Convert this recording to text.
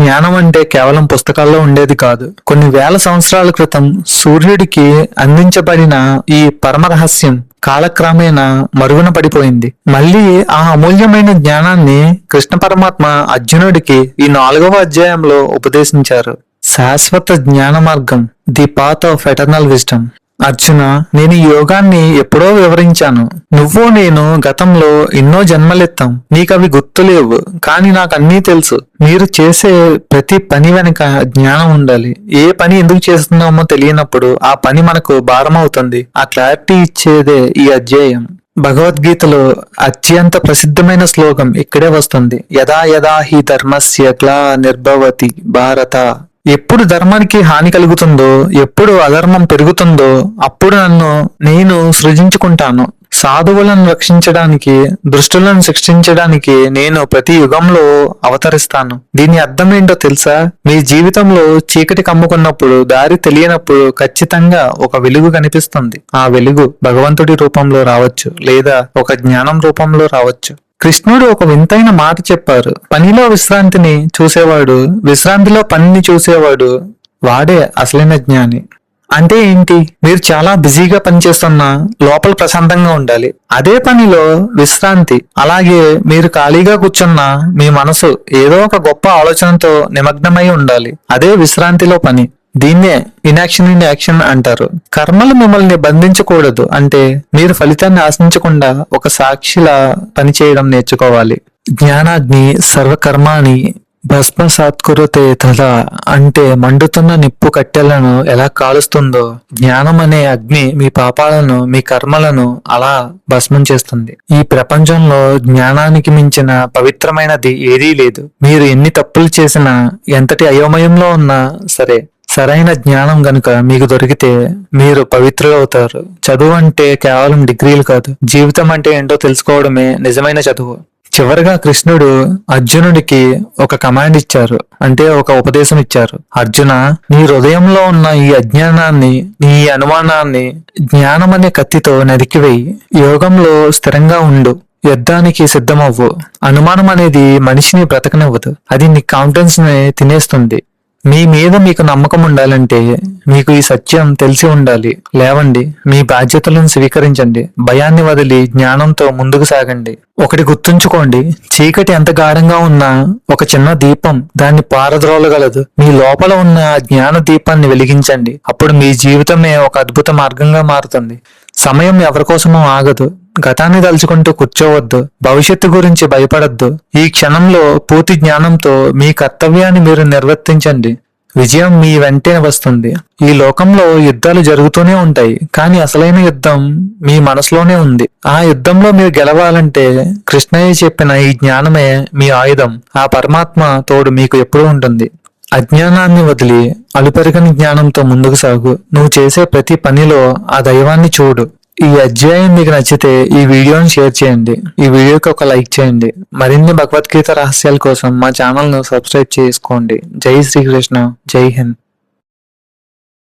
జ్ఞానం అంటే కేవలం పుస్తకాల్లో ఉండేది కాదు. కొన్ని వేల సంవత్సరాల క్రితం సూర్యుడికి అందించబడిన ఈ పరమ రహస్యం కాలక్రమేణా మరుగున పడిపోయింది. మళ్ళీ ఆ అమూల్యమైన జ్ఞానాన్ని కృష్ణ పరమాత్మ అర్జునుడికి ఈ 4వ అధ్యాయంలో ఉపదేశించారు. శాశ్వత జ్ఞాన మార్గం, the path of eternal wisdom. Arjuna, నేను ఈ యోగాన్ని ఎప్పుడో వివరించాను. నువ్వు నేను గతంలో ఎన్నో జన్మలెత్తాం. నీకవి గుర్తులేవు, కానీ నాకు అన్నీ తెలుసు. మీరు చేసే ప్రతి పని వెనక జ్ఞానం ఉండాలి. ఏ పని ఎందుకు చేస్తున్నామో తెలియనప్పుడు ఆ పని మనకు భారం అవుతుంది. ఆ క్లారిటీ ఇచ్చేదే ఈ అధ్యాయం. భగవద్గీతలో అత్యంత ప్రసిద్ధమైన శ్లోకం ఇక్కడే వస్తుంది. యదా యదా హి ధర్మస్య గ్లానిర్భవతి భారత. ఎప్పుడు ధర్మానికి హాని కలుగుతుందో, ఎప్పుడు అధర్మం పెరుగుతుందో అప్పుడు నన్ను నేను సృజించుకుంటాను. సాధువులను రక్షించడానికి, దుష్టులను శిక్షించడానికి నేను ప్రతి యుగంలో అవతరిస్తాను. దీని అర్థం ఏంటో తెలుసా? మీ జీవితంలో చీకటి కమ్ముకున్నప్పుడు, దారి తెలియనప్పుడు ఖచ్చితంగా ఒక వెలుగు కనిపిస్తుంది. ఆ వెలుగు భగవంతుడి రూపంలో రావచ్చు, లేదా ఒక జ్ఞానం రూపంలో రావచ్చు. కృష్ణుడు ఒక వింతైన మాట చెప్పారు. పనిలో విశ్రాంతిని చూసేవాడు, విశ్రాంతిలో పనిని చూసేవాడు, వాడే అసలైన జ్ఞాని. అంటే ఏంటి? మీరు చాలా బిజీగా పనిచేస్తున్నా లోపల ప్రశాంతంగా ఉండాలి. అదే పనిలో విశ్రాంతి. అలాగే మీరు ఖాళీగా కూర్చున్నా మీ మనసు ఏదో ఒక గొప్ప ఆలోచనతో నిమగ్నమై ఉండాలి. అదే విశ్రాంతిలో పని. దీన్నే ఇన్యాక్షన్ ఇన్ యాక్షన్ అంటారు. కర్మలు మిమ్మల్ని బంధించకూడదు. అంటే మీరు ఫలితాన్ని ఆశించకుండా ఒక సాక్షిలా పనిచేయడం నేర్చుకోవాలి. జ్ఞానాగ్ని సర్వకర్మాని భస్మసాత్కురుతే తదా. అంటే మండుతున్న నిప్పు కట్టెలను ఎలా కాలుస్తుందో, జ్ఞానం అనే అగ్ని మీ పాపాలను, మీ కర్మలను అలా భస్మం చేస్తుంది. ఈ ప్రపంచంలో జ్ఞానానికి మించిన పవిత్రమైనది ఏదీ లేదు. మీరు ఎన్ని తప్పులు చేసినా, ఎంతటి అయోమయంలో ఉన్నా సరే, సరైన జ్ఞానం గనుక మీకు దొరికితే మీరు పవిత్రులవుతారు. చదువు అంటే కేవలం డిగ్రీలు కాదు, జీవితం అంటే ఏంటో తెలుసుకోవడమే నిజమైన చదువు. చివరిగా కృష్ణుడు అర్జునుడికి ఒక కమాండ్ ఇచ్చారు, అంటే ఒక ఉపదేశం ఇచ్చారు. అర్జున, నీ హృదయంలో ఉన్న ఈ అజ్ఞానాన్ని, నీ అనుమానాన్ని జ్ఞానం అనే కత్తితో నరికివేయి. యోగంలో స్థిరంగా ఉండు, యుద్ధానికి సిద్ధమవ్వు. అనుమానం అనేది మనిషిని బ్రతకనివ్వదు, అది నీ కాన్ఫిడెన్స్ ని తినేస్తుంది. మీ మీద మీకు నమ్మకం ఉండాలంటే మీకు ఈ సత్యం తెలిసి ఉండాలి. లేవండి, మీ బాధ్యతలను స్వీకరించండి. భయాన్ని వదిలి జ్ఞానంతో ముందుకు సాగండి. ఒకటి గుర్తుంచుకోండి, చీకటి ఎంత గాఢంగా ఉన్నా ఒక చిన్న దీపం దాన్ని పారద్రోలగలదు. మీ లోపల ఉన్న ఆ జ్ఞాన దీపాన్ని వెలిగించండి. అప్పుడు మీ జీవితమే ఒక అద్భుత మార్గంగా మారుతుంది. సమయం ఎవరికోసమో ఆగదు. గతాన్ని తలుచుకుంటూ కూర్చోవద్దు. భవిష్యత్తు గురించి భయపడద్దు. ఈ క్షణంలో పూర్తి జ్ఞానంతో మీ కర్తవ్యాన్ని మీరు నిర్వర్తించండి. విజయం మీ వెంటే వస్తుంది. ఈ లోకంలో యుద్ధాలు జరుగుతూనే ఉంటాయి, కానీ అసలైన యుద్ధం మీ మనసులోనే ఉంది. ఆ యుద్ధంలో మీరు గెలవాలంటే కృష్ణయ్య చెప్పిన ఈ జ్ఞానమే మీ ఆయుధం. ఆ పరమాత్మ తోడు మీకు ఎప్పుడూ ఉంటుంది. అజ్ఞానాన్ని వదిలి అలుపెరగని జ్ఞానంతో ముందుకు సాగు. నువ్వు చేసే ప్రతి పనిలో ఆ దైవాన్ని చూడు. ఈ అధ్యాయం మీకు నచ్చితే ఈ వీడియోని షేర్ చేయండి. ఈ వీడియోకి ఒక లైక్ చేయండి. మరిన్ని భగవద్గీత రహస్యాల కోసం మా ఛానల్ ను సబ్స్క్రైబ్ చేసుకోండి. జై శ్రీకృష్ణ, జై హింద్.